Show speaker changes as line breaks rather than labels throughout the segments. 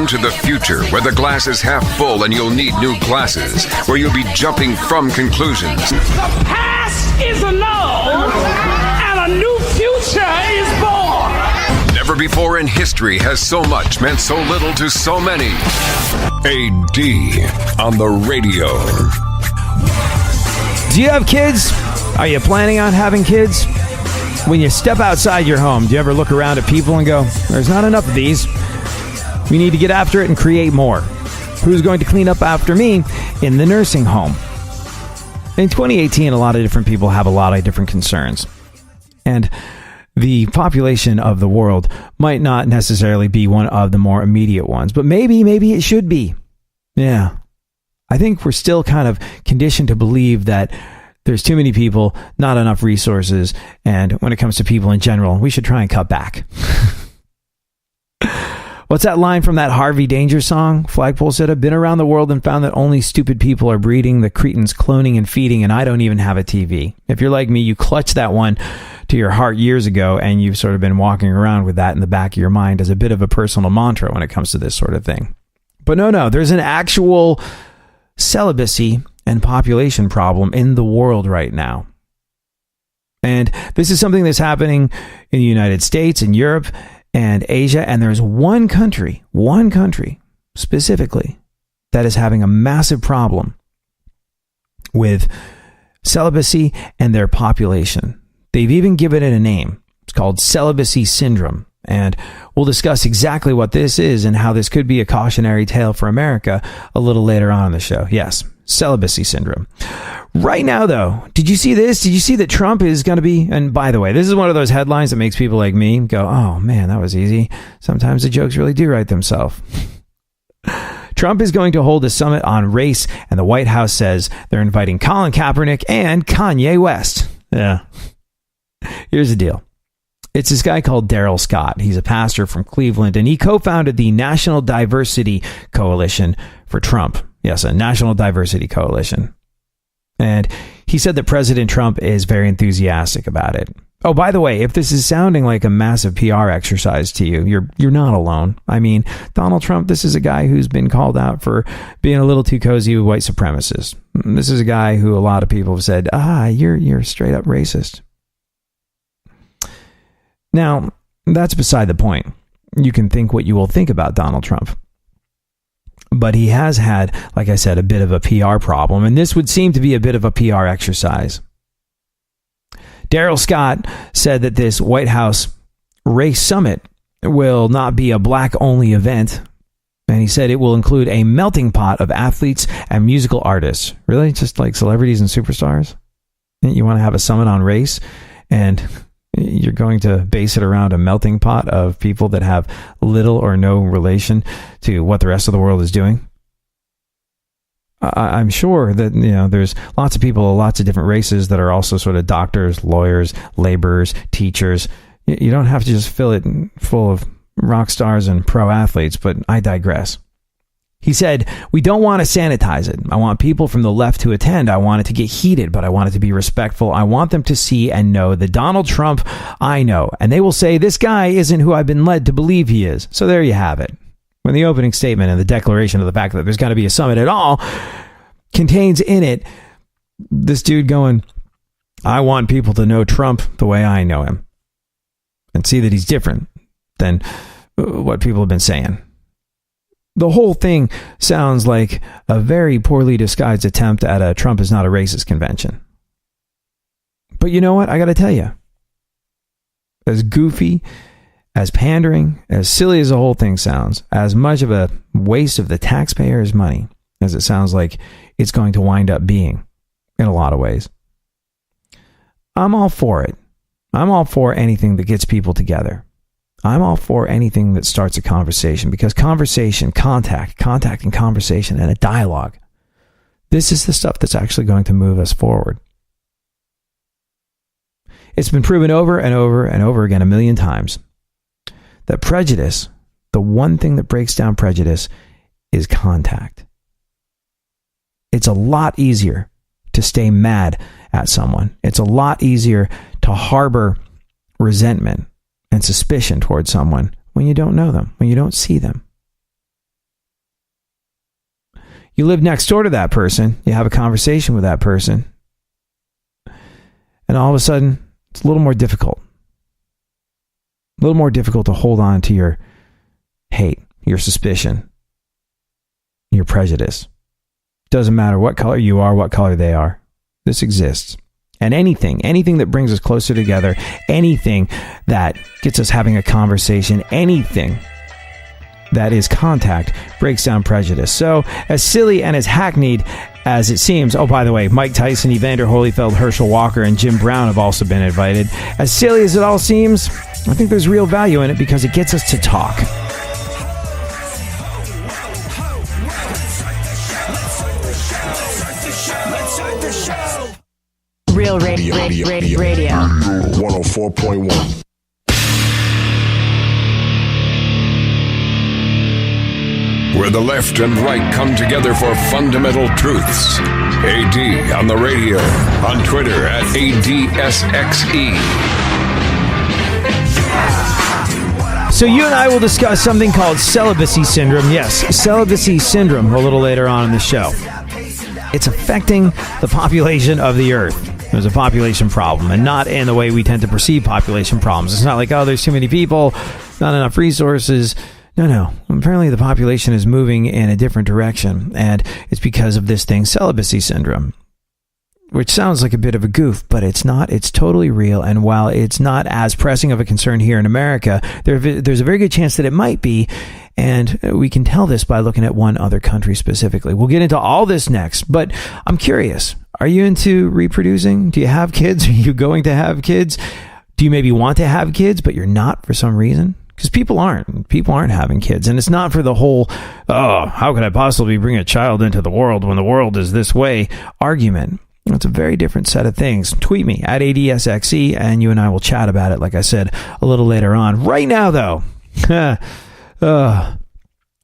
Welcome to the future, where the glass is half full and you'll need new glasses, where you'll be jumping from conclusions.
The past is annulled, and a new future is born.
Never before in history has so much meant so little to so many. AD on the radio.
Do you have kids? Are you planning on having kids? When you step outside your home, do you ever look around at people and go, there's not enough of these? We need to get after it and create more. Who's going to clean up after me in the nursing home? In 2018, a lot of different people have a lot of different concerns. And the population of the world might not necessarily be one of the more immediate ones, but maybe it should be. Yeah. I think we're still kind of conditioned to believe that there's too many people, not enough resources, and when it comes to people in general, we should try and cut back. What's that line from that Harvey Danger song? Flagpole said, I've been around the world and found that only stupid people are breeding, the cretins cloning and feeding, and I don't even have a TV. If you're like me, you clutched that one to your heart years ago, and you've sort of been walking around with that in the back of your mind as a bit of a personal mantra when it comes to this sort of thing. But no, there's an actual celibacy and population problem in the world right now. And this is something that's happening in the United States and Europe and Asia. And there's one country specifically that is having a massive problem with celibacy and their population. They've even given it a name. It's called celibacy syndrome. And we'll discuss exactly what this is and how this could be a cautionary tale for America a little later on in the show. Yes, celibacy syndrome. Right now, though, did you see this? Did you see that Trump is going to be... And by the way, this is one of those headlines that makes people like me go, oh, man, that was easy. Sometimes the jokes really do write themselves. Trump is going to hold a summit on race, and the White House says they're inviting Colin Kaepernick and Kanye West. Yeah. Here's the deal. It's this guy called Daryl Scott. He's a pastor from Cleveland, and he co-founded the National Diversity Coalition for Trump. Yes, a National Diversity Coalition. And he said that President Trump is very enthusiastic about it. Oh, by the way, if this is sounding like a massive PR exercise to you, you're not alone. I mean, Donald Trump, this is a guy who's been called out for being a little too cozy with white supremacists. This is a guy who a lot of people have said, you're straight up racist. Now, that's beside the point. You can think what you will think about Donald Trump. But he has had, like I said, a bit of a PR problem, and this would seem to be a bit of a PR exercise. Daryl Scott said that this White House race summit will not be a black-only event, and he said it will include a melting pot of athletes and musical artists. Really? Just like celebrities and superstars? You want to have a summit on race, and you're going to base it around a melting pot of people that have little or no relation to what the rest of the world is doing? I'm sure that, there's lots of people of lots of different races that are also sort of doctors, lawyers, laborers, teachers. You don't have to just fill it full of rock stars and pro athletes, but I digress. He said, we don't want to sanitize it. I want people from the left to attend. I want it to get heated, but I want it to be respectful. I want them to see and know the Donald Trump I know. And they will say, this guy isn't who I've been led to believe he is. So there you have it. When the opening statement and the declaration of the fact that there's going to be a summit at all contains in it this dude going, I want people to know Trump the way I know him and see that he's different than what people have been saying. The whole thing sounds like a very poorly disguised attempt at a Trump is not a racist convention. But you know what? I got to tell you, as goofy, as pandering, as silly as the whole thing sounds, as much of a waste of the taxpayers' money as it sounds like it's going to wind up being in a lot of ways, I'm all for it. I'm all for anything that gets people together. I'm all for anything that starts a conversation, because conversation, contact and conversation and a dialogue, this is the stuff that's actually going to move us forward. It's been proven over and over and over again a million times that prejudice, the one thing that breaks down prejudice, is contact. It's a lot easier to stay mad at someone. It's a lot easier to harbor resentment and suspicion towards someone when you don't know them, when you don't see them. You live next door to that person. You have a conversation with that person. And all of a sudden, it's a little more difficult. A little more difficult to hold on to your hate, your suspicion, your prejudice. Doesn't matter what color you are, what color they are. This exists. And anything that brings us closer together, anything that gets us having a conversation, anything that is contact breaks down prejudice. So, as silly and as hackneyed as it seems, oh, by the way, Mike Tyson, Evander Holyfield, Herschel Walker, and Jim Brown have also been invited. As silly as it all seems, I think there's real value in it because it gets us to talk.
Real radio.
104.1.
Where the left and right come together for fundamental truths. AD on the radio, on Twitter at ADSXE.
So you and I will discuss something called celibacy syndrome. Yes, celibacy syndrome a little later on in the show. It's affecting the population of the earth. There's a population problem, and not in the way we tend to perceive population problems. It's not like, oh, there's too many people, not enough resources. No. Apparently the population is moving in a different direction, and it's because of this thing, celibacy syndrome, which sounds like a bit of a goof, but it's not. It's totally real, and while it's not as pressing of a concern here in America, there's a very good chance that it might be, and we can tell this by looking at one other country specifically. We'll get into all this next, but I'm curious. Are you into reproducing? Do you have kids? Are you going to have kids? Do you maybe want to have kids, but you're not for some reason? Because people aren't having kids. And it's not for the whole, oh, how could I possibly bring a child into the world when the world is this way argument. It's a very different set of things. Tweet me at ADSXE and you and I will chat about it, like I said, a little later on. Right now, though,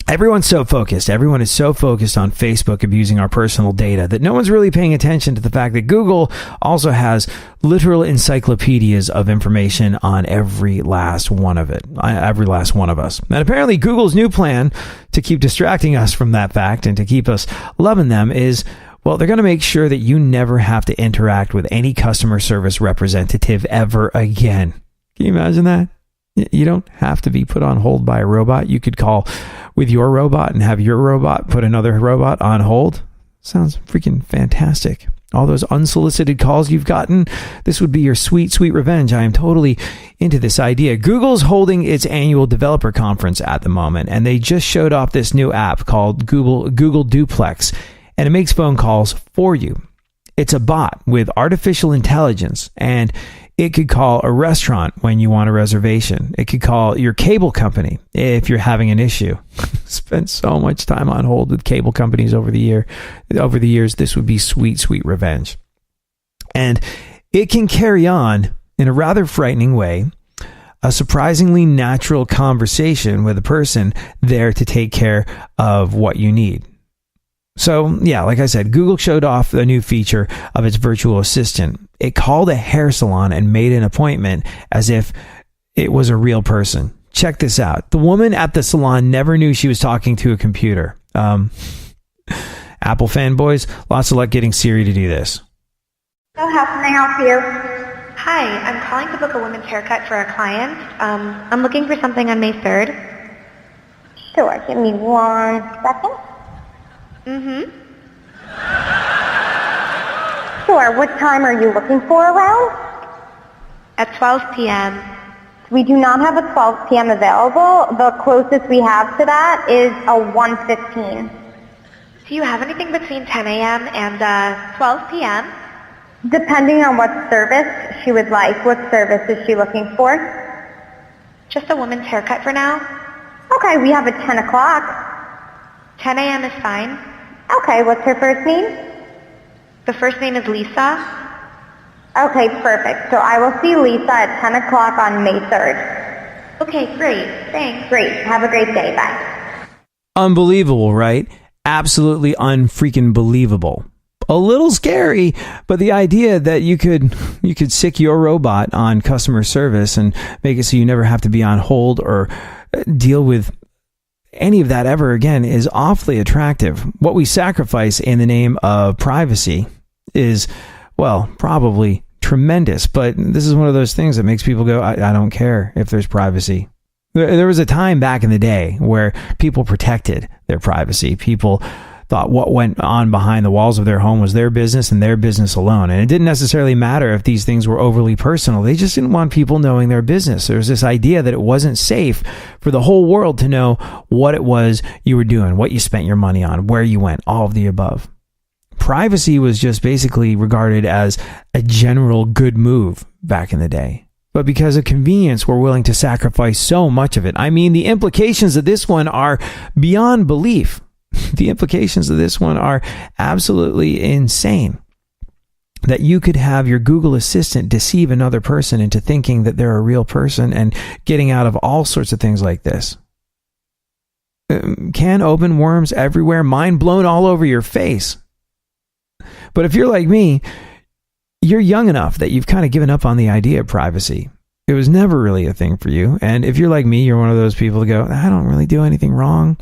everyone's so focused. Everyone is so focused on Facebook abusing our personal data that no one's really paying attention to the fact that Google also has literal encyclopedias of information on every last one of us. And apparently Google's new plan to keep distracting us from that fact and to keep us loving them is, well, they're going to make sure that you never have to interact with any customer service representative ever again. Can you imagine that? You don't have to be put on hold by a robot. You could call with your robot and have your robot put another robot on hold. Sounds freaking fantastic. All those unsolicited calls you've gotten, this would be your sweet, sweet revenge. I am totally into this idea. Google's holding its annual developer conference at the moment, and they just showed off this new app called Google Duplex, and it makes phone calls for you. It's a bot with artificial intelligence, and it could call a restaurant when you want a reservation. It could call your cable company if you're having an issue. Spent so much time on hold with cable companies over the years. This would be sweet, sweet revenge. And it can carry on in a rather frightening way a surprisingly natural conversation with a person there to take care of what you need. So, yeah, like I said, Google showed off the new feature of its virtual assistant. It called a hair salon and made an appointment as if it was a real person. Check this out. The woman at the salon never knew she was talking to a computer. Apple fanboys, lots of luck getting Siri to do this.
So how can I help you?
Hi, I'm calling to book a women's haircut for a client. I'm looking for something on May 3rd.
Sure, give me 1 second. Sure, what time are you looking for around?
At 12 p.m.
We do not have a 12 p.m. available. The closest we have to that is a 1:15.
Do you have anything between 10 a.m. and 12 p.m.?
Depending on what service she would like. What service is she looking for?
Just a woman's haircut for now.
Okay, we have a 10 o'clock.
10 a.m. is fine.
Okay, what's her first name?
The first name is Lisa.
Okay, perfect. So I will see Lisa at 10 o'clock on May 3rd.
Okay, great. Thanks.
Great. Have a great day. Bye.
Unbelievable, right? Absolutely unfreaking believable. A little scary, but the idea that you could sick your robot on customer service and make it so you never have to be on hold or deal with any of that ever again is awfully attractive. What we sacrifice in the name of privacy is, well, probably tremendous. But this is one of those things that makes people go, I don't care if there's privacy. There was a time back in the day where people protected their privacy. People thought what went on behind the walls of their home was their business and their business alone. And it didn't necessarily matter if these things were overly personal. They just didn't want people knowing their business. There was this idea that it wasn't safe for the whole world to know what it was you were doing, what you spent your money on, where you went, all of the above. Privacy was just basically regarded as a general good move back in the day. But because of convenience, we're willing to sacrifice so much of it. I mean, the implications of this one are beyond belief. The implications of this one are absolutely insane. That you could have your Google Assistant deceive another person into thinking that they're a real person and getting out of all sorts of things like this. Can open worms everywhere, mind blown all over your face. But if you're like me, you're young enough that you've kind of given up on the idea of privacy. It was never really a thing for you. And if you're like me, you're one of those people that go, I don't really do anything wrong.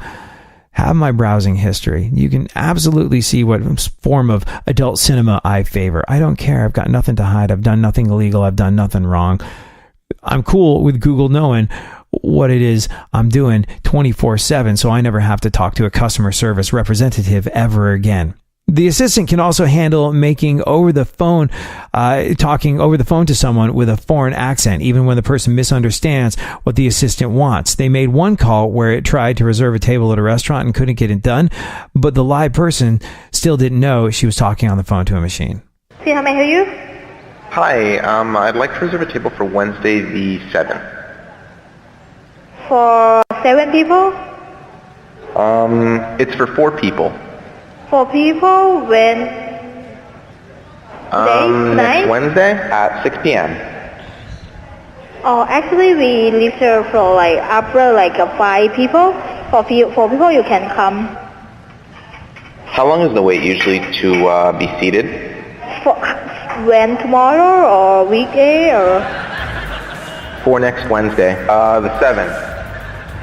Have my browsing history. You can absolutely see what form of adult cinema I favor. I don't care. I've got nothing to hide. I've done nothing illegal. I've done nothing wrong. I'm cool with Google knowing what it is I'm doing 24/7, so I never have to talk to a customer service representative ever again. The assistant can also handle talking over the phone to someone with a foreign accent, even when the person misunderstands what the assistant wants. They made one call where it tried to reserve a table at a restaurant and couldn't get it done, but the live person still didn't know she was talking on the phone to a machine.
See, how may I help you?
Hi, I'd like to reserve a table for Wednesday the 7th.
For 7 people?
It's for 4 people.
4 people when?
Next Wednesday at 6 p.m.
Oh, actually we reserve for after 5 people. For 4 people you can come.
How long is the wait usually to be seated?
When, tomorrow or weekday or?
For next Wednesday, the 7th.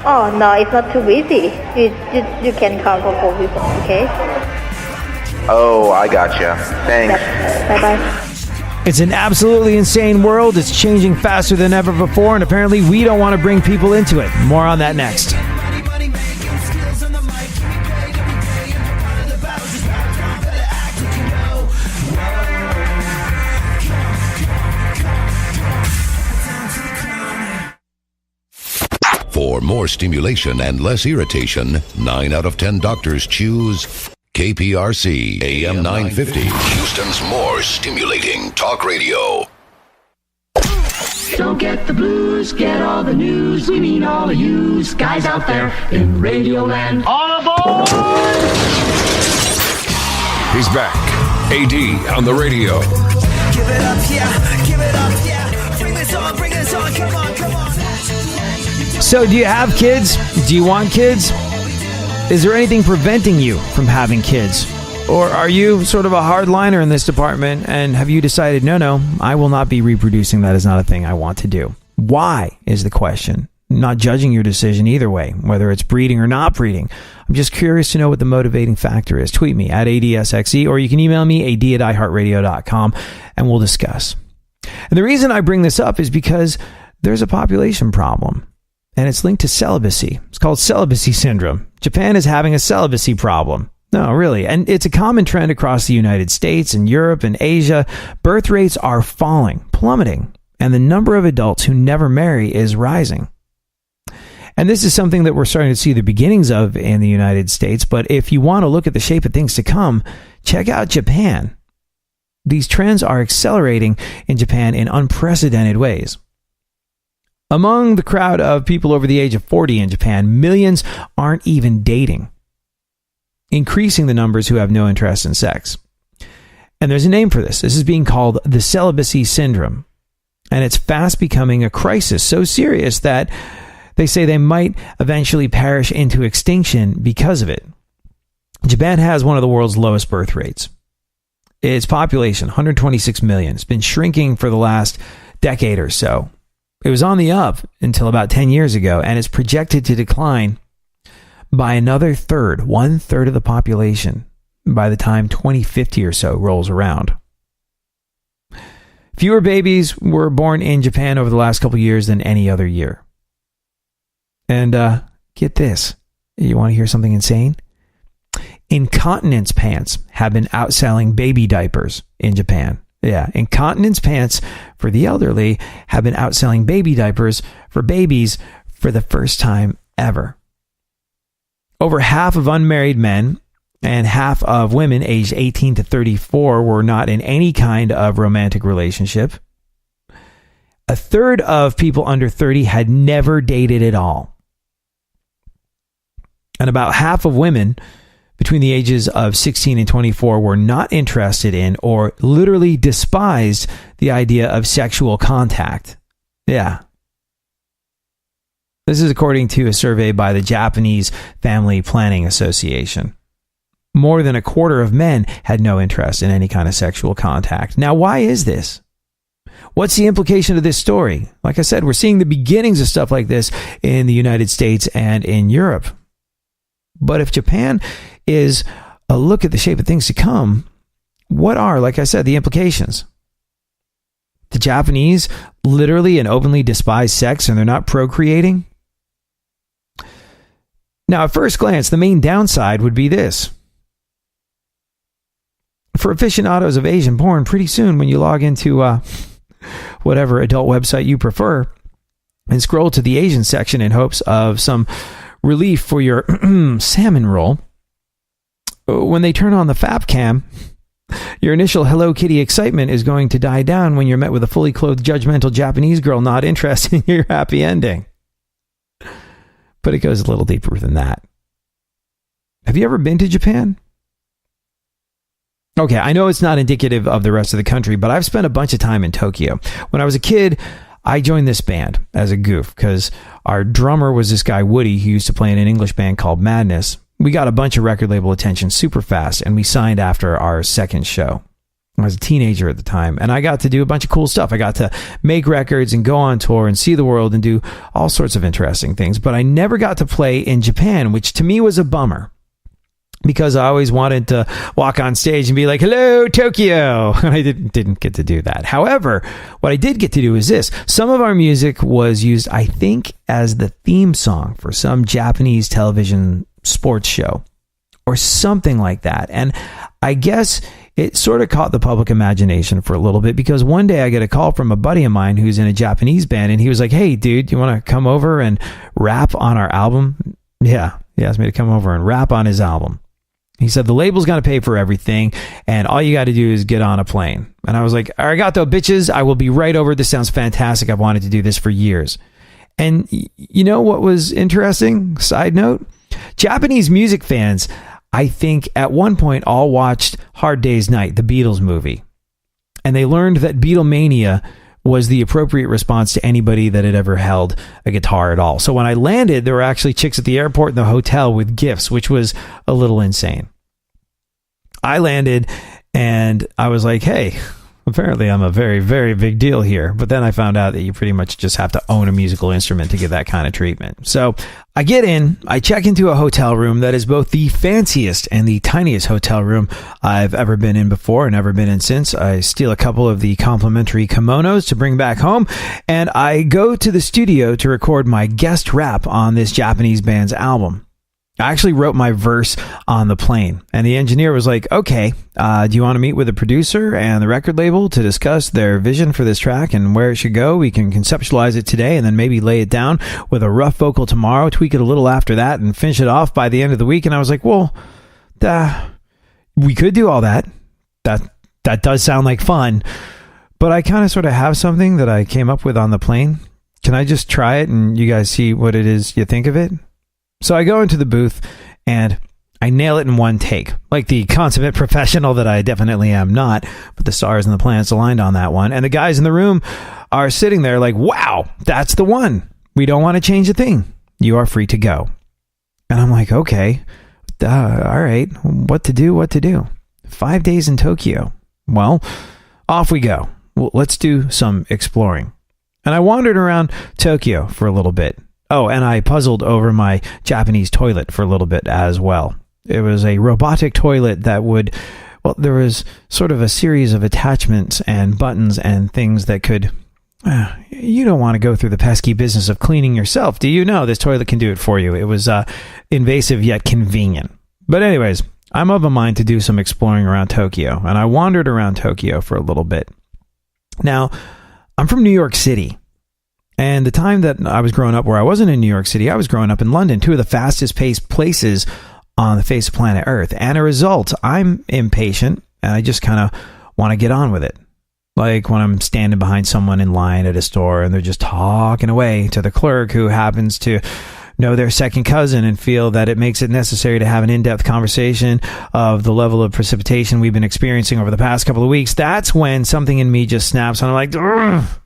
Oh no, it's not too busy. You can come for 4 people, okay?
Oh, I gotcha. Thanks.
Yep. Bye-bye.
It's an absolutely insane world. It's changing faster than ever before, and apparently we don't want to bring people into it. More on that next.
For more stimulation and less irritation, 9 out of 10 doctors choose KPRC AM 950, Houston's more stimulating talk radio.
Don't get the blues, get all the news. We mean all of you guys out there in Radioland. All aboard!
He's back. AD on the radio.
Give it up, yeah. Give it up, yeah. Bring this on, come on, come on.
So do you have kids? Do you want kids? Is there anything preventing you from having kids? Or are you sort of a hardliner in this department and have you decided, no, I will not be reproducing. That is not a thing I want to do. Why is the question? I'm not judging your decision either way, whether it's breeding or not breeding. I'm just curious to know what the motivating factor is. Tweet me at ADSXE or you can email me ad@iheartradio.com and we'll discuss. And the reason I bring this up is because there's a population problem. And it's linked to celibacy. It's called celibacy syndrome. Japan is having a celibacy problem. No, really. And it's a common trend across the United States and Europe and Asia. Birth rates are falling, plummeting. And the number of adults who never marry is rising. And this is something that we're starting to see the beginnings of in the United States. But if you want to look at the shape of things to come, check out Japan. These trends are accelerating in Japan in unprecedented ways. Among the crowd of people over the age of 40 in Japan, millions aren't even dating, increasing the numbers who have no interest in sex. And there's a name for this. This is being called the celibacy syndrome. And it's fast becoming a crisis so serious that they say they might eventually perish into extinction because of it. Japan has one of the world's lowest birth rates. Its population, 126 million, has been shrinking for the last decade or so. It was on the up until about 10 years ago, and it's projected to decline by another third, 1/3 of the population, by the time 2050 or so rolls around. Fewer babies were born in Japan over the last couple of years than any other year. And get this. You want to hear something insane? Incontinence pants have been outselling baby diapers in Japan. Yeah, incontinence pants for the elderly have been outselling baby diapers for babies for the first time ever. Over half of unmarried men and half of women aged 18 to 34 were not in any kind of romantic relationship. A third of people under 30 had never dated at all. And about half of women between the ages of 16 and 24 were not interested in or literally despised the idea of sexual contact. Yeah. This is according to a survey by the Japanese Family Planning Association. More than a quarter of men had no interest in any kind of sexual contact. Now, why is this? What's the implication of this story? Like I said, we're seeing the beginnings of stuff like this in the United States and in Europe. But if Japan is a look at the shape of things to come, what are, like I said, the implications? The Japanese literally and openly despise sex and they're not procreating? Now, at first glance, the main downside would be this. For aficionados of Asian porn, pretty soon when you log into whatever adult website you prefer and scroll to the Asian section in hopes of some relief for your salmon roll, when they turn on the FAP cam, your initial Hello Kitty excitement is going to die down when you're met with a fully clothed, judgmental Japanese girl not interested in your happy ending. But it goes a little deeper than that. Have you ever been to Japan? Okay, I know it's not indicative of the rest of the country, but I've spent a bunch of time in Tokyo. When I was a kid, I joined this band as a goof because our drummer was this guy, Woody, who used to play in an English band called Madness. We got a bunch of record label attention super fast, and we signed after our second show. I was a teenager at the time, and I got to do a bunch of cool stuff. I got to make records and go on tour and see the world and do all sorts of interesting things, but I never got to play in Japan, which to me was a bummer. Because I always wanted to walk on stage and be like, hello, Tokyo. And I didn't get to do that. However, what I did get to do is this. Some of our music was used, I think, as the theme song for some Japanese television sports show or something like that. And I guess it sort of caught the public imagination for a little bit because one day I get a call from a buddy of mine who's in a Japanese band. And he was like, hey, dude, you want to come over and rap on our album? Yeah, he asked me to come over and rap on his album. He said, the label's going to pay for everything, and all you got to do is get on a plane. And I was like, arigato, bitches. I will be right over. This sounds fantastic. I've wanted to do this for years. And you know what was interesting? Side note, Japanese music fans, I think at one point all watched Hard Day's Night, the Beatles movie. And they learned that Beatlemania was the appropriate response to anybody that had ever held a guitar at all. So when I landed, there were actually chicks at the airport and the hotel with gifts, which was a little insane. I landed and I was like, hey, apparently I'm a very, very big deal here. But then I found out that you pretty much just have to own a musical instrument to get that kind of treatment. So I get in, I check into a hotel room that is both the fanciest and the tiniest hotel room I've ever been in before and ever been in since. I steal a couple of the complimentary kimonos to bring back home, and I go to the studio to record my guest rap on this Japanese band's album. I actually wrote my verse on the plane, and the engineer was like, okay, do you want to meet with the producer and the record label to discuss their vision for this track and where it should go? We can conceptualize it today and then maybe lay it down with a rough vocal tomorrow, tweak it a little after that, and finish it off by the end of the week. And I was like, well, we could do all that. That does sound like fun, but I kind of sort of have something that I came up with on the plane. Can I just try it and you guys see what it is you think of it? So I go into the booth and I nail it in one take, like the consummate professional that I definitely am not, but the stars and the planets aligned on that one. And the guys in the room are sitting there like, wow, that's the one. We don't want to change a thing. You are free to go. And I'm like, okay, all right, what to do? 5 days in Tokyo. Well, off we go. Well, let's do some exploring. And I wandered around Tokyo for a little bit. Oh, and I puzzled over my Japanese toilet for a little bit as well. It was a robotic toilet that would, well, there was sort of a series of attachments and buttons and things that could, you don't want to go through the pesky business of cleaning yourself, do you? No, this toilet can do it for you. It was invasive yet convenient. But anyways, I'm of a mind to do some exploring around Tokyo, and I wandered around Tokyo for a little bit. Now, I'm from New York City. And the time that I was growing up where I wasn't in New York City, I was growing up in London, two of the fastest paced places on the face of planet Earth. And a result, I'm impatient and I just kind of want to get on with it. Like when I'm standing behind someone in line at a store and they're just talking away to the clerk who happens to know their second cousin and feel that it makes it necessary to have an in-depth conversation of the level of precipitation we've been experiencing over the past couple of weeks. That's when something in me just snaps and I'm like, ugh.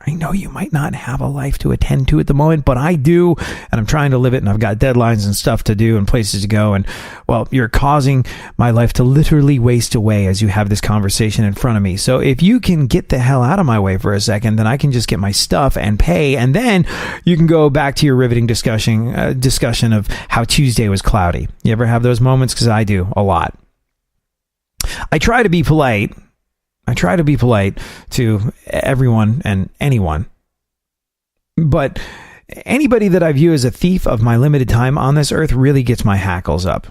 I know you might not have a life to attend to at the moment, but I do, and I'm trying to live it, and I've got deadlines and stuff to do and places to go, and, well, you're causing my life to literally waste away as you have this conversation in front of me. So if you can get the hell out of my way for a second, then I can just get my stuff and pay, and then you can go back to your riveting discussion of how Tuesday was cloudy. You ever have those moments? Because I do, a lot. I try to be polite to everyone and anyone. But anybody that I view as a thief of my limited time on this earth really gets my hackles up.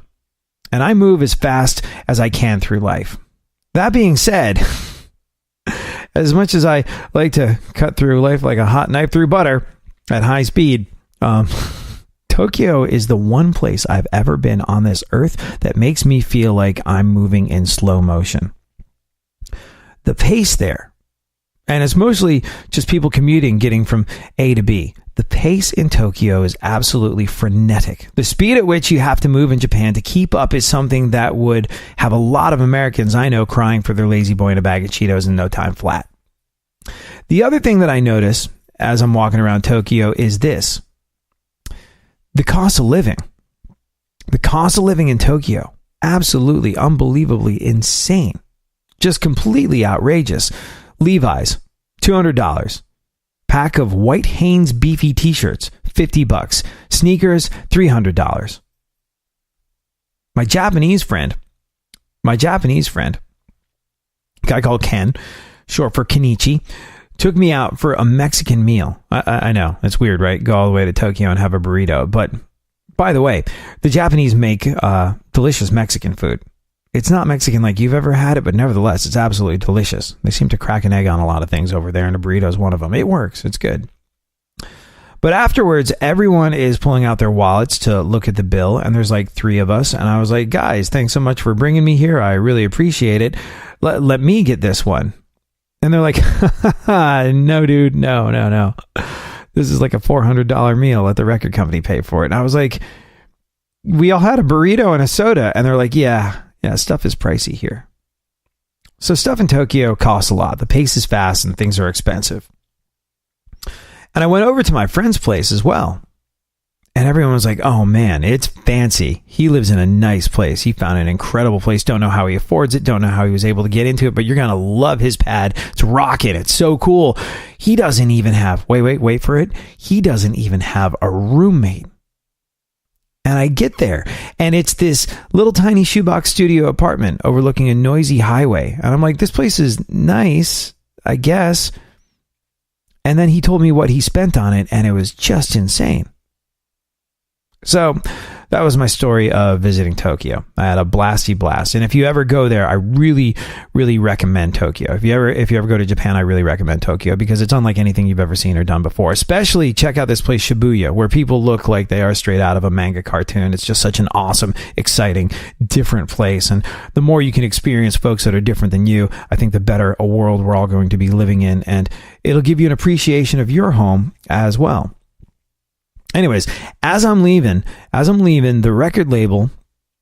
And I move as fast as I can through life. That being said, as much as I like to cut through life like a hot knife through butter at high speed, Tokyo is the one place I've ever been on this earth that makes me feel like I'm moving in slow motion. The pace there, and it's mostly just people commuting, getting from A to B. The pace in Tokyo is absolutely frenetic. The speed at which you have to move in Japan to keep up is something that would have a lot of Americans I know crying for their lazy boy and a bag of Cheetos in no time flat. The other thing that I notice as I'm walking around Tokyo is this. The cost of living. The cost of living in Tokyo, absolutely, unbelievably insane. Just completely outrageous. Levi's, $200. Pack of white Hanes beefy t-shirts, $50. Sneakers, $300. My Japanese friend, guy called Ken, short for Kenichi, took me out for a Mexican meal. I know, it's weird, right? Go all the way to Tokyo and have a burrito. But, by the way, the Japanese make delicious Mexican food. It's not Mexican like you've ever had it, but nevertheless, it's absolutely delicious. They seem to crack an egg on a lot of things over there, and a burrito is one of them. It works. It's good. But afterwards, everyone is pulling out their wallets to look at the bill, and there's like 3 of us, and I was like, guys, thanks so much for bringing me here. I really appreciate it. Let me get this one. And they're like, no, dude, no. This is like a $400 meal. Let the record company pay for it. And I was like, we all had a burrito and a soda, and they're like, yeah, stuff is pricey here. So stuff in Tokyo costs a lot. The pace is fast and things are expensive. And I went over to my friend's place as well. And everyone was like, oh man, it's fancy. He lives in a nice place. He found an incredible place. Don't know how he affords it. Don't know how he was able to get into it, but you're going to love his pad. It's rocking. It's so cool. He doesn't even have, wait for it. He doesn't even have a roommate. And I get there, and it's this little tiny shoebox studio apartment overlooking a noisy highway. And I'm like, this place is nice, I guess. And then he told me what he spent on it, and it was just insane. So that was my story of visiting Tokyo. I had a blasty blast. And if you ever go there, I really, really recommend Tokyo. If you ever go to Japan, I really recommend Tokyo because it's unlike anything you've ever seen or done before. Especially check out this place, Shibuya, where people look like they are straight out of a manga cartoon. It's just such an awesome, exciting, different place. And the more you can experience folks that are different than you, I think the better a world we're all going to be living in. And it'll give you an appreciation of your home as well. Anyways, as I'm leaving, the record label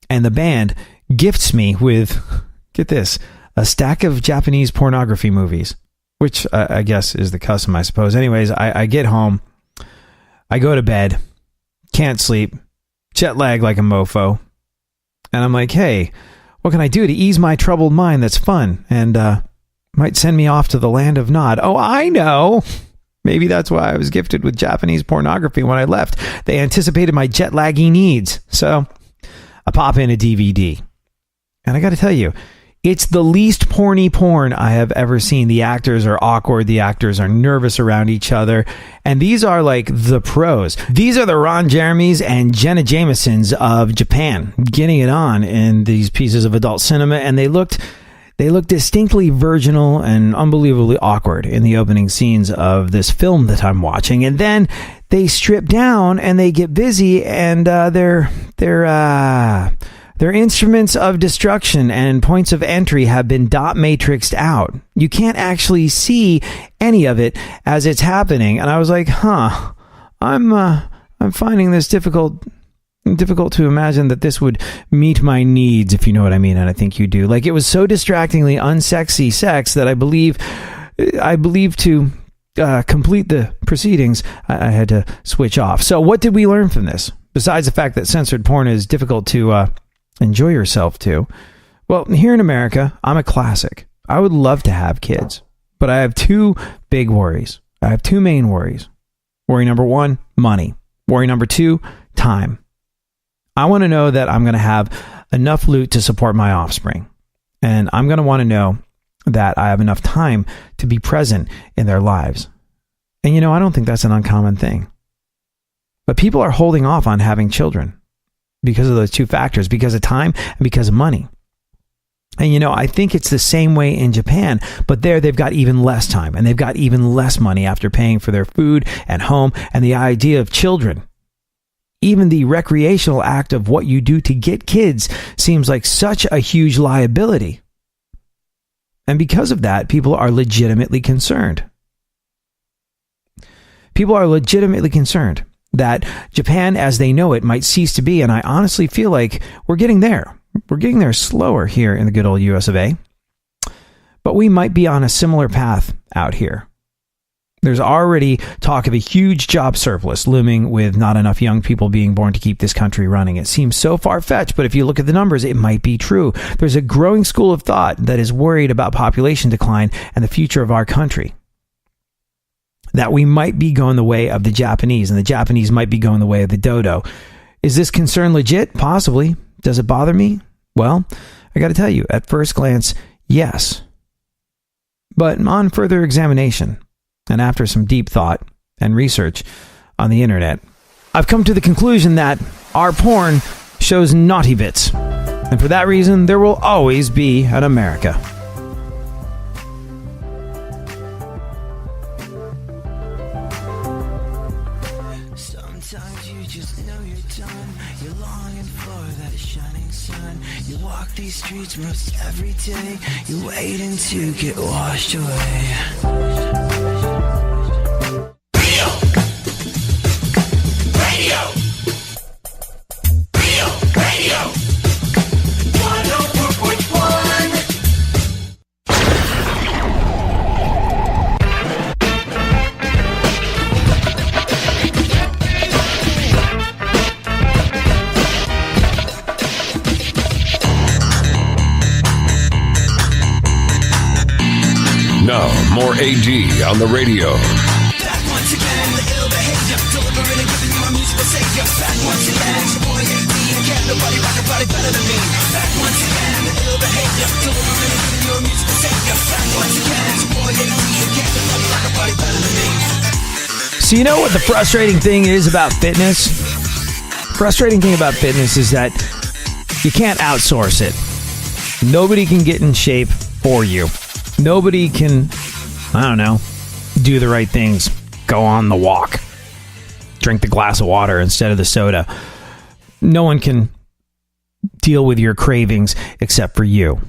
and the band gifts me with, get this, a stack of Japanese pornography movies, which I guess is the custom, I suppose. Anyways, I get home, I go to bed, can't sleep, jet lag like a mofo, and I'm like, hey, what can I do to ease my troubled mind that's fun and might send me off to the land of Nod? Oh, I know! Maybe that's why I was gifted with Japanese pornography when I left. They anticipated my jet laggy needs. So I pop in a DVD. And I got to tell you, it's the least porny porn I have ever seen. The actors are awkward. The actors are nervous around each other. And these are like the pros. These are the Ron Jeremys and Jenna Jamesons of Japan getting it on in these pieces of adult cinema. And they looked distinctly virginal and unbelievably awkward in the opening scenes of this film that I'm watching. And then they strip down and they get busy, and their instruments of destruction and points of entry have been dot matrixed out. You can't actually see any of it as it's happening. And I was like, I'm finding this difficult to imagine that this would meet my needs, if you know what I mean. And I think you do. Like, it was so distractingly unsexy sex that I believe to complete the proceedings, I had to switch off. So what did we learn from this? Besides the fact that censored porn is difficult to enjoy yourself to. Well, here in America, I'm a classic. I would love to have kids, but I have two big worries. I have two main worries. Worry number one, money. Worry number two, time. I want to know that I'm going to have enough loot to support my offspring. And I'm going to want to know that I have enough time to be present in their lives. And I don't think that's an uncommon thing. But people are holding off on having children because of those two factors, because of time and because of money. And I think it's the same way in Japan, but there they've got even less time and they've got even less money after paying for their food and home and the idea of children. Even the recreational act of what you do to get kids seems like such a huge liability. And because of that, people are legitimately concerned. People are legitimately concerned that Japan as they know it might cease to be, and I honestly feel like we're getting there. We're getting there slower here in the good old US of A. But we might be on a similar path out here. There's already talk of a huge job surplus looming with not enough young people being born to keep this country running. It seems so far-fetched, but if you look at the numbers, it might be true. There's a growing school of thought that is worried about population decline and the future of our country. That we might be going the way of the Japanese, and the Japanese might be going the way of the dodo. Is this concern legit? Possibly. Does it bother me? Well, I got to tell you, at first glance, yes. But on further examination, and after some deep thought and research on the internet, I've come to the conclusion that our porn shows naughty bits. And for that reason, there will always be an America.
Sometimes you just know you're done. You're longing for that shining sun. You walk these streets most every day. You're waiting to get washed away. Radio. Radio. 104.1.
Now, more AD on the radio.
Back once again, the ill behavior, delivering and giving you my musical savior. Back once again, it's your boy AD, and can't nobody rock a body better than me. Back once again, the ill behavior, delivering and giving you a musical savior. Back once again, it's your boy AD, and can't nobody rock a body better than me.
So you know what the frustrating thing is about fitness? Frustrating thing about fitness is that you can't outsource it. Nobody can get in shape for you. Nobody can, do the right things. Go on the walk. Drink the glass of water instead of the soda. No one can deal with your cravings except for you.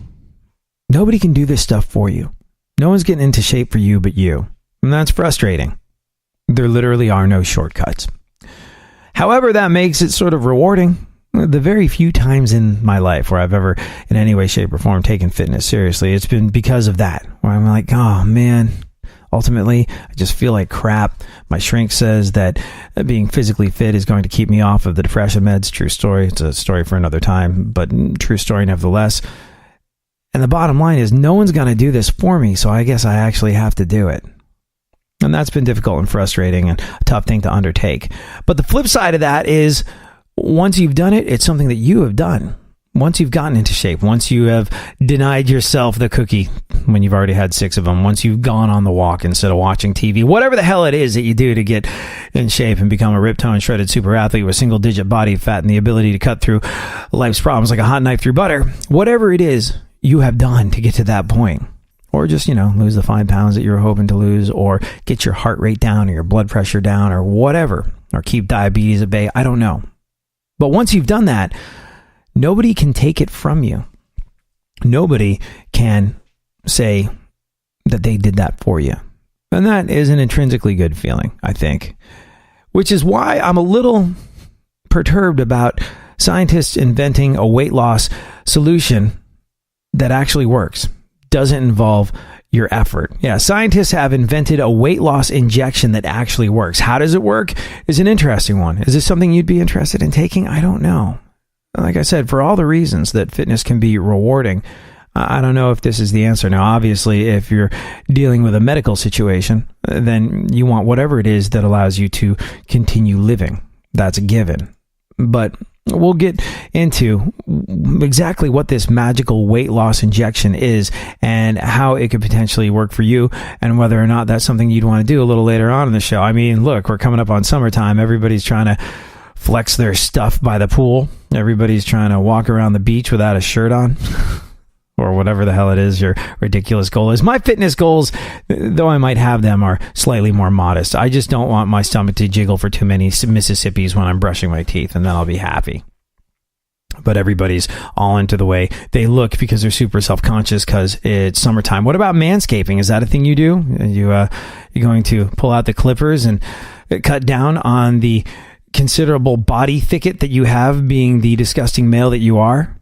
Nobody can do this stuff for you. No one's getting into shape for you but you. And that's frustrating. There literally are no shortcuts. However, that makes it sort of rewarding. The very few times in my life where I've ever, in any way, shape, or form, taken fitness seriously, it's been because of that. Where I'm like, oh man, ultimately, I just feel like crap. My shrink says that being physically fit is going to keep me off of the depression meds. True story. It's a story for another time, but true story nevertheless. And the bottom line is no one's going to do this for me, so I guess I actually have to do it. And that's been difficult and frustrating and a tough thing to undertake. But the flip side of that is once you've done it, it's something that you have done. Once you've gotten into shape, once you have denied yourself the cookie when you've already had 6 of them, once you've gone on the walk instead of watching TV, whatever the hell it is that you do to get in shape and become a ripped-toned, shredded super athlete with single-digit body fat and the ability to cut through life's problems like a hot knife through butter, whatever it is you have done to get to that point. Or just, lose the 5 pounds that you're hoping to lose, or get your heart rate down or your blood pressure down or whatever, or keep diabetes at bay. I don't know. But once you've done that, nobody can take it from you. Nobody can say that they did that for you. And that is an intrinsically good feeling, I think. Which is why I'm a little perturbed about scientists inventing a weight loss solution that actually works. Doesn't involve your effort. Yeah, scientists have invented a weight loss injection that actually works. How does it work? Is an interesting one. Is this something you'd be interested in taking? I don't know. Like I said, for all the reasons that fitness can be rewarding, I don't know if this is the answer. Now, obviously, if you're dealing with a medical situation, then you want whatever it is that allows you to continue living. That's a given. But we'll get into exactly what this magical weight loss injection is and how it could potentially work for you and whether or not that's something you'd want to do a little later on in the show. I mean, look, we're coming up on summertime. Everybody's trying to flex their stuff by the pool. Everybody's trying to walk around the beach without a shirt on. Or whatever the hell it is your ridiculous goal is. My fitness goals, though I might have them, are slightly more modest. I just don't want my stomach to jiggle for too many Mississippis when I'm brushing my teeth, and then I'll be happy. But everybody's all into the way they look because they're super self-conscious because it's summertime. What about manscaping? Is that a thing you do? You're going to pull out the clippers and cut down on the considerable body thicket that you have, being the disgusting male that you are?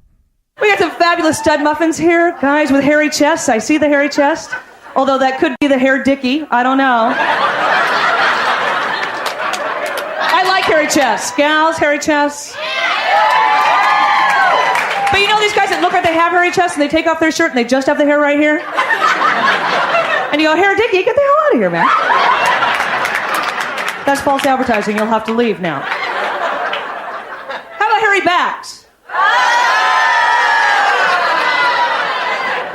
We got some fabulous stud muffins here, guys with hairy chests. I see the hairy chest. Although that could be the hair dicky. I don't know. I like hairy chests. Gals, hairy chests. But you know these guys that look like they have hairy chests and they take off their shirt and they just have the hair right here? And you go, hair dicky, get the hell out of here, man. That's false advertising. You'll have to leave now. How about hairy backs?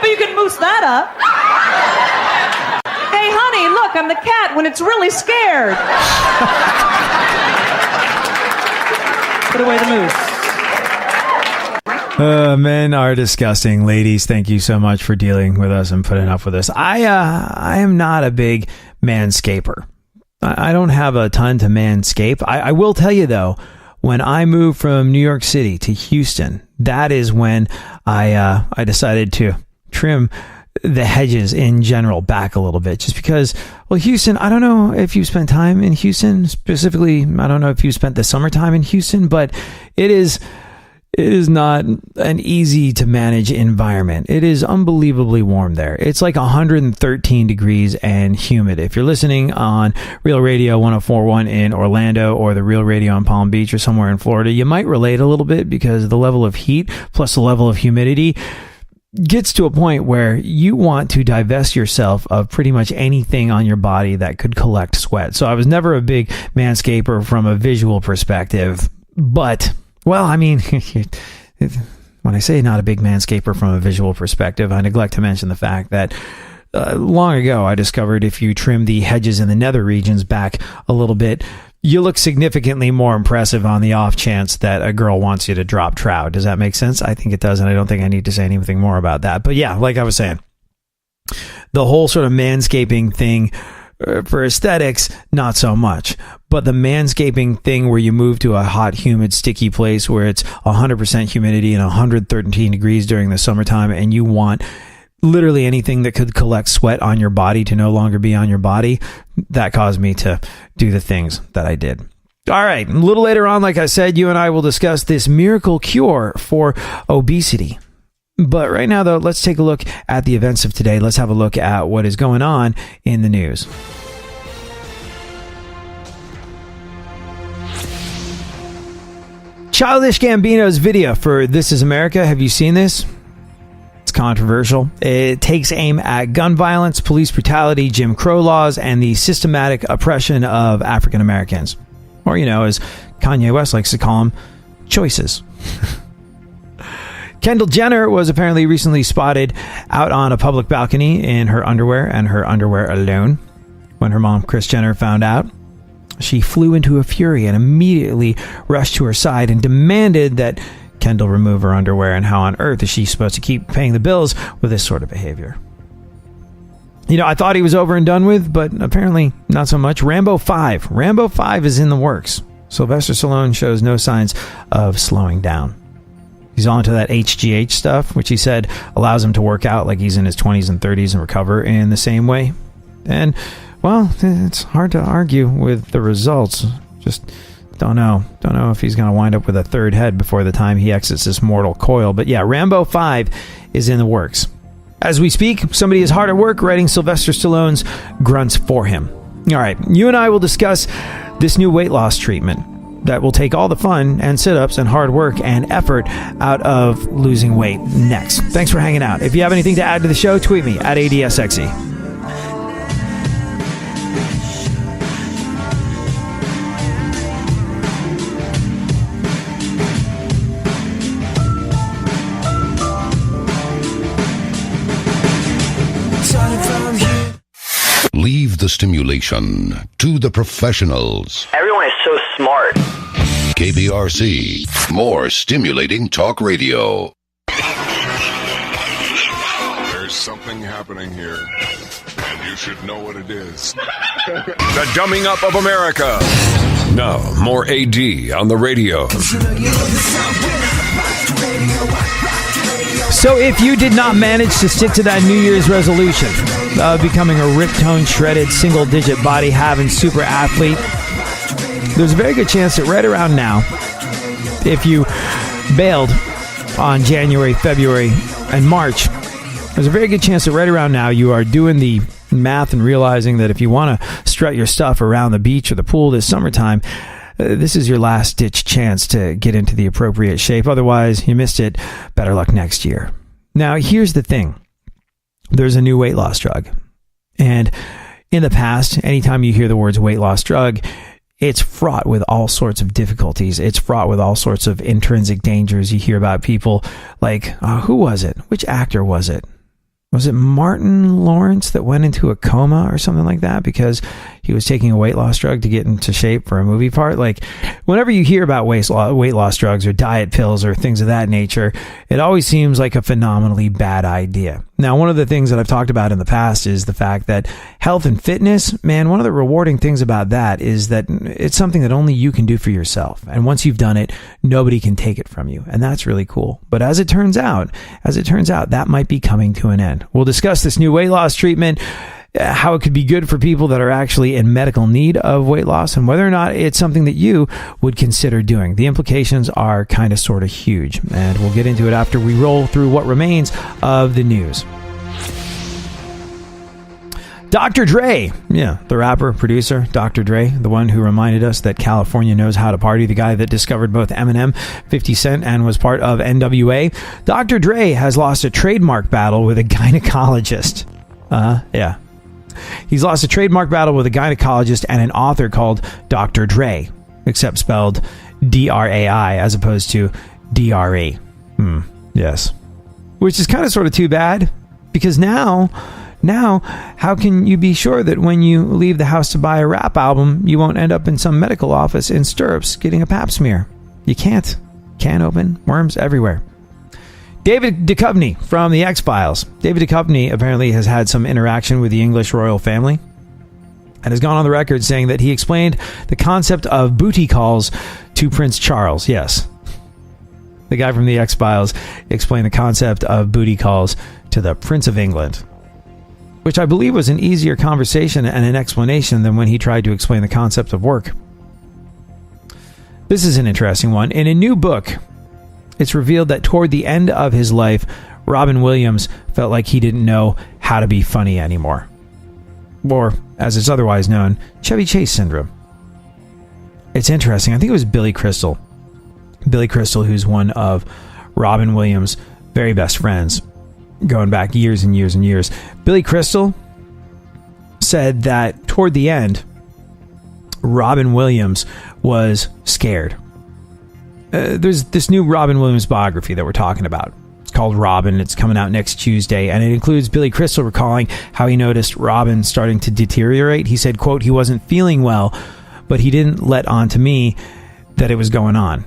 But you can moose that up. Hey, honey, look, I'm the cat when it's really scared. Put away the moose.
Men are disgusting. Ladies, thank you so much for dealing with us and putting up with us. I am not a big manscaper. I don't have a ton to manscape. I will tell you, though, when I moved from New York City to Houston, that is when I decided to trim the hedges in general back a little bit, just because, well, Houston, I don't know if you've spent time in Houston specifically. I don't know if you spent the summertime in Houston, but it is not an easy to manage environment. It is unbelievably warm there. It's like 113 degrees and humid. If you're listening on Real Radio 104.1 in Orlando or the Real Radio in Palm Beach or somewhere in Florida, you might relate a little bit because the level of heat plus the level of humidity gets to a point where you want to divest yourself of pretty much anything on your body that could collect sweat. So I was never a big manscaper from a visual perspective, but, well, I mean, when I say not a big manscaper from a visual perspective, I neglect to mention the fact that long ago I discovered if you trim the hedges in the nether regions back a little bit, you look significantly more impressive on the off chance that a girl wants you to drop trout. Does that make sense? I think it does, and I don't think I need to say anything more about that. But yeah, like I was saying, the whole sort of manscaping thing for aesthetics, not so much. But the manscaping thing where you move to a hot, humid, sticky place where it's 100% humidity and 113 degrees during the summertime, and you want literally anything that could collect sweat on your body to no longer be on your body, that caused me to do the things that I did. All right, a little later on, like I said, you and I will discuss this miracle cure for obesity. But right now, though, let's take a look at the events of today. Let's have a look at what is going on in the news. Childish Gambino's video for This Is America. Have you seen this? It's controversial. It takes aim at gun violence, police brutality, Jim Crow laws, and the systematic oppression of African Americans. Or, as Kanye West likes to call them, choices. Kendall Jenner was apparently recently spotted out on a public balcony in her underwear and her underwear alone. When her mom, Kris Jenner, found out, she flew into a fury and immediately rushed to her side and demanded that Kendall remove her underwear. And how on earth is she supposed to keep paying the bills with this sort of behavior? I thought he was over and done with, but apparently not so much. Rambo 5 is in the works. Sylvester Stallone shows no signs of slowing down. He's on to that HGH stuff, which he said allows him to work out like he's in his 20s and 30s and recover in the same way. And, well, it's hard to argue with the results. Just don't know. Don't know if he's going to wind up with a third head before the time he exits this mortal coil. But yeah, Rambo 5 is in the works. As we speak, somebody is hard at work writing Sylvester Stallone's grunts for him. All right, you and I will discuss this new weight loss treatment that will take all the fun and sit-ups and hard work and effort out of losing weight next. Thanks for hanging out. If you have anything to add to the show, tweet me at ADSXE.
Leave the stimulation to the professionals.
Everyone is so smart.
KPRC, more stimulating talk radio.
There's something happening here, and you should know what it is. The dumbing up of America. Now, more AD on the radio.
So if you did not manage to stick to that New Year's resolution of becoming a ripped-toned, shredded, single-digit body-having super athlete, there's a very good chance that right around now, if you bailed on January, February, and March, there's a very good chance that right around now you are doing the math and realizing that if you want to strut your stuff around the beach or the pool this summertime, this is your last-ditch chance to get into the appropriate shape. Otherwise, you missed it. Better luck next year. Now, here's the thing. There's a new weight loss drug. And in the past, anytime you hear the words weight loss drug, it's fraught with all sorts of difficulties. It's fraught with all sorts of intrinsic dangers. You hear about people like, who was it? Which actor was it? Was it Martin Lawrence that went into a coma or something like that because he was taking a weight loss drug to get into shape for a movie part? Like, whenever you hear about weight loss drugs or diet pills or things of that nature, it always seems like a phenomenally bad idea. Now, one of the things that I've talked about in the past is the fact that health and fitness, man, one of the rewarding things about that is that it's something that only you can do for yourself. And once you've done it, nobody can take it from you. And that's really cool. But as it turns out, that might be coming to an end. We'll discuss this new weight loss treatment, how it could be good for people that are actually in medical need of weight loss, and whether or not it's something that you would consider doing. The implications are kind of sort of huge, and we'll get into it after we roll through what remains of the news. Dr. Dre, the rapper, producer, Dr. Dre, the one who reminded us that California knows how to party, the guy that discovered both Eminem, 50 Cent, and was part of NWA. Dr. Dre has lost a trademark battle with a gynecologist. He's lost a trademark battle with a gynecologist and an author called Dr. Dre, except spelled D-R-A-I as opposed to D-R-E. Yes. Which is kind of sort of too bad, because now, how can you be sure that when you leave the house to buy a rap album, you won't end up in some medical office in stirrups getting a pap smear? You can't. Can't open. Worms everywhere. David Duchovny from The X-Files. David Duchovny apparently has had some interaction with the English royal family and has gone on the record saying that he explained the concept of booty calls to Prince Charles. Yes. The guy from The X-Files explained the concept of booty calls to the Prince of England, which I believe was an easier conversation and an explanation than when he tried to explain the concept of work. This is an interesting one. In a new book, it's revealed that toward the end of his life, Robin Williams felt like he didn't know how to be funny anymore. Or, as it's otherwise known, Chevy Chase syndrome. It's interesting. I think it was Billy Crystal. Billy Crystal, who's one of Robin Williams' very best friends, going back years and years and years. Billy Crystal said that toward the end, Robin Williams was scared. There's this new Robin Williams biography that we're talking about. It's called Robin. It's coming out next Tuesday, and it includes Billy Crystal recalling how he noticed Robin starting to deteriorate. He said, quote, he wasn't feeling well, but he didn't let on to me that it was going on.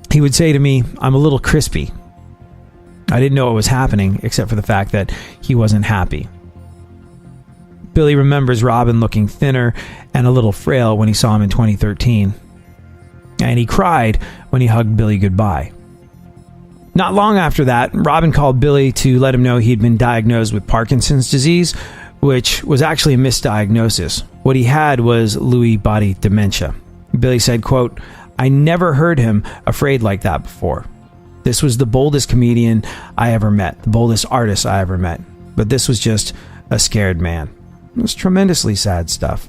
He would say to me, I'm a little crispy. I didn't know what was happening, except for the fact that he wasn't happy. Billy remembers Robin looking thinner and a little frail when he saw him in 2013. And he cried when he hugged Billy goodbye. Not long after that, Robin called Billy to let him know he had been diagnosed with Parkinson's disease, which was actually a misdiagnosis. What he had was Lewy body dementia. Billy said, quote, I never heard him afraid like that before. This was the boldest comedian I ever met, the boldest artist I ever met. But this was just a scared man. It was tremendously sad stuff.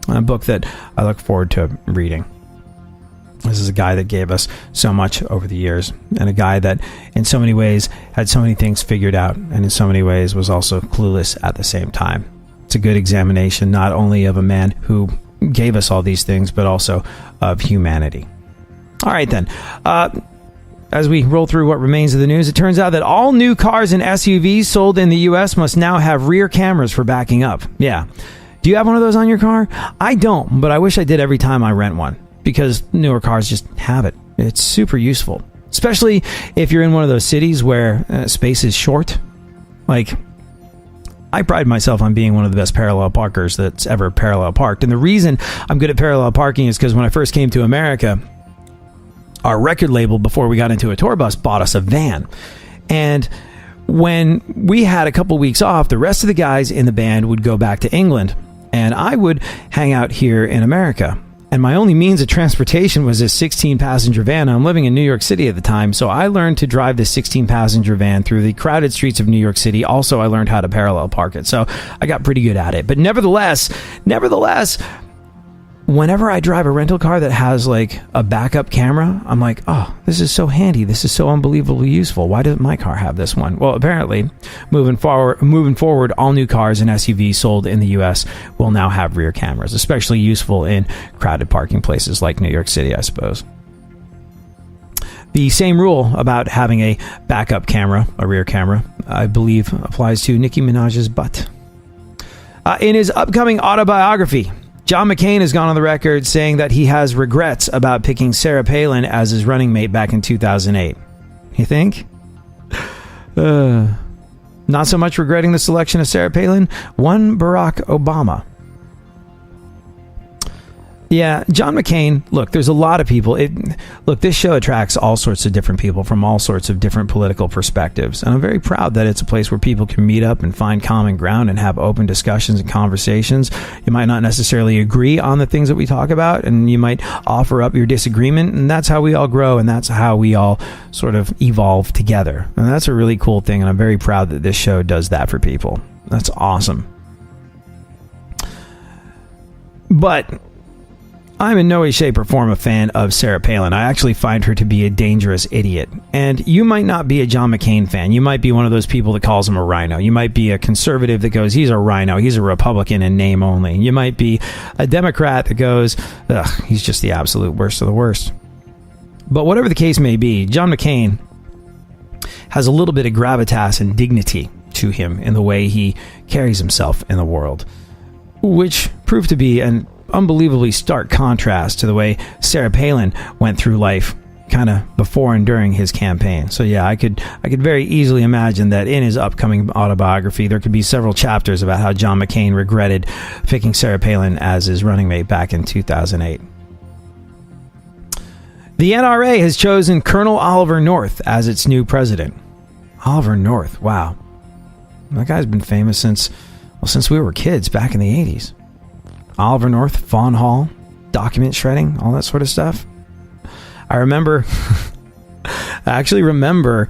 A book that I look forward to reading. This is a guy that gave us so much over the years, and a guy that in so many ways had so many things figured out, and in so many ways was also clueless at the same time. It's a good examination not only of a man who gave us all these things, but also of humanity. All right, then. As we roll through what remains of the news, it turns out that all new cars and SUVs sold in the U.S. must now have rear cameras for backing up. Yeah. Do you have one of those on your car? I don't, but I wish I did every time I rent one, because newer cars just have it. It's super useful, especially if you're in one of those cities where space is short. Like, I pride myself on being one of the best parallel parkers that's ever parallel parked. And the reason I'm good at parallel parking is because when I first came to America, our record label, before we got into a tour bus, bought us a van. And when we had a couple weeks off, the rest of the guys in the band would go back to England, and I would hang out here in America. And my only means of transportation was this 16-passenger van. I'm living in New York City at the time, so I learned to drive this 16-passenger van through the crowded streets of New York City. Also, I learned how to parallel park it, so I got pretty good at it. But nevertheless, whenever I drive a rental car that has like a backup camera, I'm like, oh, this is so handy. This is so unbelievably useful. Why doesn't my car have this one? Well, apparently, moving forward, all new cars and SUVs sold in the U.S. will now have rear cameras, especially useful in crowded parking places like New York City, I suppose. The same rule about having a backup camera, a rear camera, I believe applies to Nicki Minaj's butt. In his upcoming autobiography, John McCain has gone on the record saying that he has regrets about picking Sarah Palin as his running mate back in 2008. You think? Not so much regretting the selection of Sarah Palin, one Barack Obama. Yeah, John McCain, look, there's a lot of people. This show attracts all sorts of different people from all sorts of different political perspectives. And I'm very proud that it's a place where people can meet up and find common ground and have open discussions and conversations. You might not necessarily agree on the things that we talk about, and you might offer up your disagreement, and that's how we all grow, and that's how we all sort of evolve together. And that's a really cool thing, and I'm very proud that this show does that for people. That's awesome. But I'm in no way, shape, or form a fan of Sarah Palin. I actually find her to be a dangerous idiot. And you might not be a John McCain fan. You might be one of those people that calls him a rhino. You might be a conservative that goes, he's a rhino. He's a Republican in name only. You might be a Democrat that goes, ugh, he's just the absolute worst of the worst. But whatever the case may be, John McCain has a little bit of gravitas and dignity to him in the way he carries himself in the world, which proved to be an unbelievably stark contrast to the way Sarah Palin went through life kind of before and during his campaign. So yeah, I could very easily imagine that in his upcoming autobiography there could be several chapters about how John McCain regretted picking Sarah Palin as his running mate back in 2008. The NRA has chosen Colonel Oliver North as its new president. Oliver North, wow. That guy's been famous since we were kids back in the 80s. Oliver North, Fawn Hall, document shredding, all that sort of stuff. I actually remember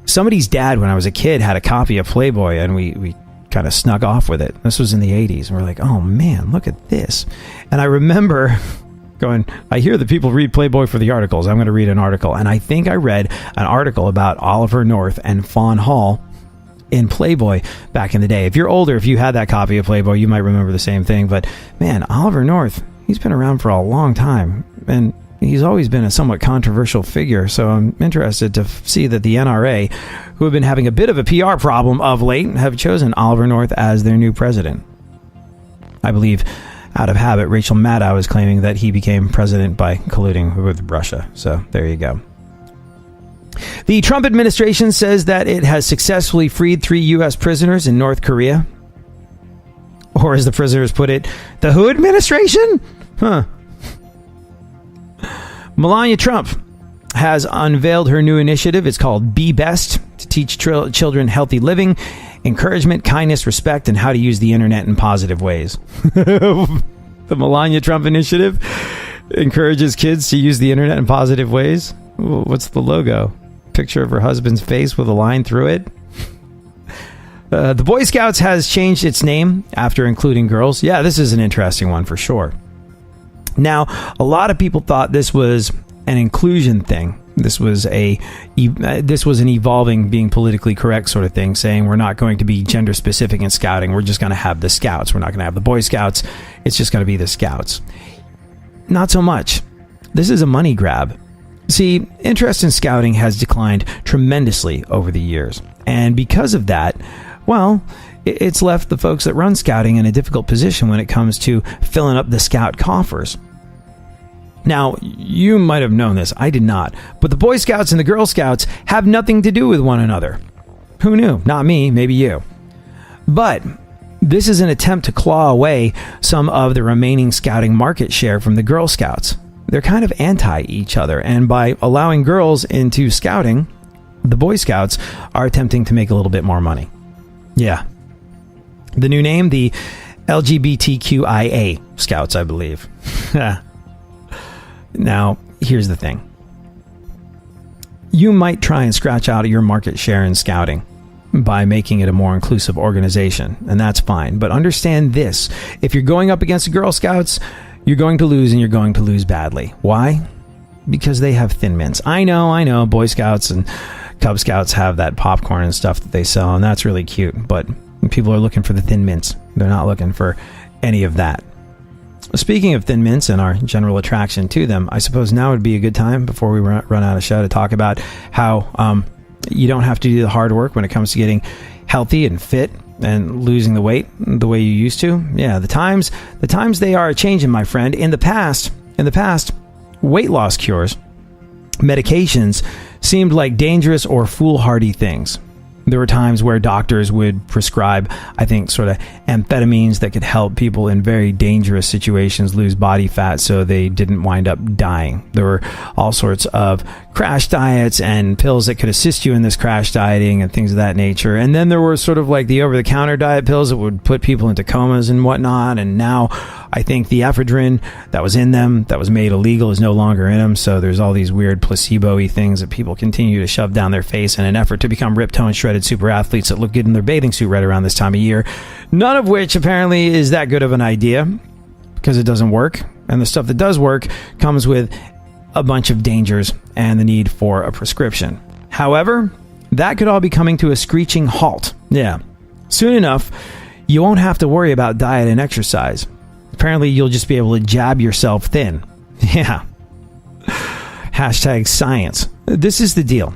somebody's dad when I was a kid had a copy of Playboy, and we kind of snuck off with it. This was in the 80s, and we're like, oh man, look at this. And I remember going, I hear that people read Playboy for the articles. I'm going to read an article. And I think I read an article about Oliver North and Fawn Hall in Playboy back in the day. If you're older, if you had that copy of Playboy, you might remember the same thing. But man, Oliver North, he's been around for a long time. And he's always been a somewhat controversial figure. So I'm interested to see that the NRA, who have been having a bit of a PR problem of late, have chosen Oliver North as their new president. I believe, out of habit, Rachel Maddow is claiming that he became president by colluding with Russia. So there you go. The Trump administration says that it has successfully freed 3 U.S. prisoners in North Korea. Or as the prisoners put it, the WHO administration? Melania Trump has unveiled her new initiative. It's called Be Best, to teach children healthy living, encouragement, kindness, respect, and how to use the internet in positive ways. The Melania Trump initiative encourages kids to use the internet in positive ways. What's the logo? Picture of her husband's face with a line through it. The Boy Scouts has changed its name after including girls. Yeah, this is an interesting one for sure. Now, a lot of people thought this was an inclusion thing. This was an evolving, being politically correct sort of thing, saying we're not going to be gender specific in scouting. We're just going to have the Scouts. We're not going to have the Boy Scouts. It's just going to be the Scouts. Not so much. This is a money grab. See, interest in scouting has declined tremendously over the years. And because of that, well, it's left the folks that run scouting in a difficult position when it comes to filling up the scout coffers. Now, you might have known this. I did not. But the Boy Scouts and the Girl Scouts have nothing to do with one another. Who knew? Not me, maybe you. But this is an attempt to claw away some of the remaining scouting market share from the Girl Scouts. They're kind of anti each other, and by allowing girls into scouting, the Boy Scouts are attempting to make a little bit more money. Yeah. The new name, the LGBTQIA Scouts, I believe. Now, here's the thing. You might try and scratch out your market share in scouting by making it a more inclusive organization, and that's fine. But understand this. If you're going up against the Girl Scouts, you're going to lose, and you're going to lose badly. Why? Because they have Thin Mints. I know. Boy Scouts and Cub Scouts have that popcorn and stuff that they sell, and that's really cute. But people are looking for the Thin Mints. They're not looking for any of that. Speaking of Thin Mints and our general attraction to them, I suppose now would be a good time, before we run out of show, to talk about how you don't have to do the hard work when it comes to getting healthy and fit and losing the weight the way you used to. Yeah, the times they are changing, my friend. In the past, weight loss cures, medications seemed like dangerous or foolhardy things. There were times where doctors would prescribe, I think, sort of amphetamines that could help people in very dangerous situations lose body fat so they didn't wind up dying. There were all sorts of crash diets and pills that could assist you in this crash dieting and things of that nature. And then there were sort of like the over-the-counter diet pills that would put people into comas and whatnot. And now I think the ephedrine that was in them, that was made illegal, is no longer in them. So there's all these weird placebo-y things that people continue to shove down their face in an effort to become ripped, toned, shredded super athletes that look good in their bathing suit right around this time of year. None of which apparently is that good of an idea, because it doesn't work. And the stuff that does work comes with a bunch of dangers and the need for a prescription. However, that could all be coming to a screeching halt. Yeah. Soon enough, you won't have to worry about diet and exercise. Apparently, you'll just be able to jab yourself thin. Yeah. Hashtag science. This is the deal.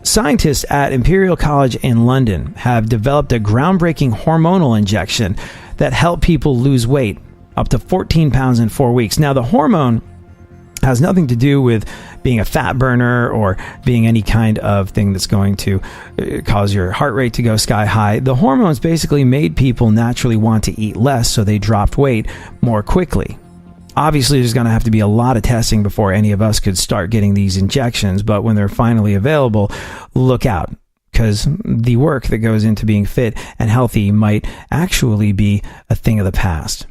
Scientists at Imperial College in London have developed a groundbreaking hormonal injection that help people lose weight up to 14 pounds in 4 weeks. Now, the hormone has nothing to do with being a fat burner or being any kind of thing that's going to cause your heart rate to go sky high. The hormones basically made people naturally want to eat less, so they dropped weight more quickly. Obviously, there's going to have to be a lot of testing before any of us could start getting these injections, but when they're finally available, look out, because the work that goes into being fit and healthy might actually be a thing of the past.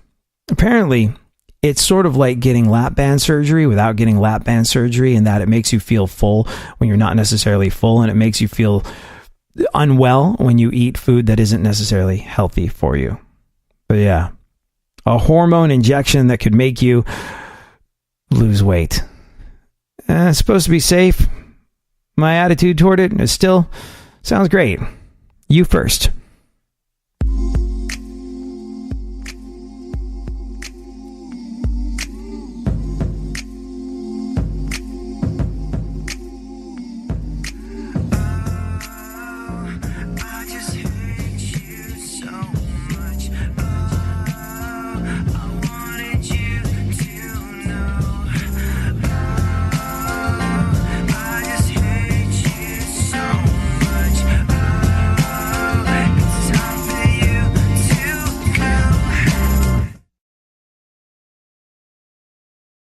Apparently, it's sort of like getting lap band surgery without getting lap band surgery, in that it makes you feel full when you're not necessarily full, and it makes you feel unwell when you eat food that isn't necessarily healthy for you. But yeah, a hormone injection that could make you lose weight. It's supposed to be safe. My attitude toward it is still sounds great. You first.